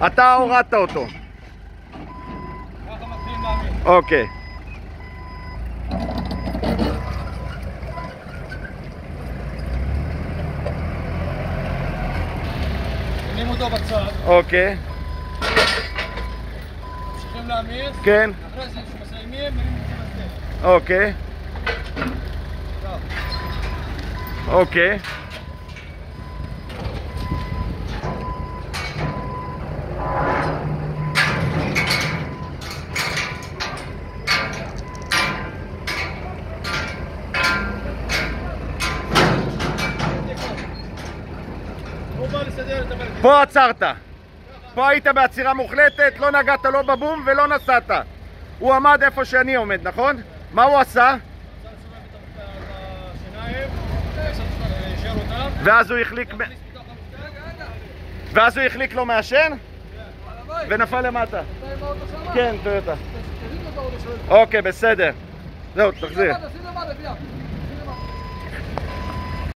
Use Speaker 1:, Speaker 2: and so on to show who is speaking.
Speaker 1: אתה הורדת אותו.
Speaker 2: ככה מתחיל מאמין.
Speaker 1: אוקיי.
Speaker 2: שמים אותו בצד.
Speaker 1: אוקיי.
Speaker 2: ממשיכים להעמיס.
Speaker 1: כן.
Speaker 2: אחרי זה שמסיימים, מרים את זה בסדר.
Speaker 1: אוקיי. אוקיי.
Speaker 2: הוא בא לסדר את המרכז.
Speaker 1: פה עצרת. פה היית בעצירה מוחלטת, לא נגעת לא בבום ולא נסעת. הוא עמד איפה שאני עומד, נכון? מה הוא עשה? ואז הוא החליק ואז הוא החליק לו מעשן? ונפל למטה. כן, טויוטה. אוקיי, בסדר. זהו, תחזיר.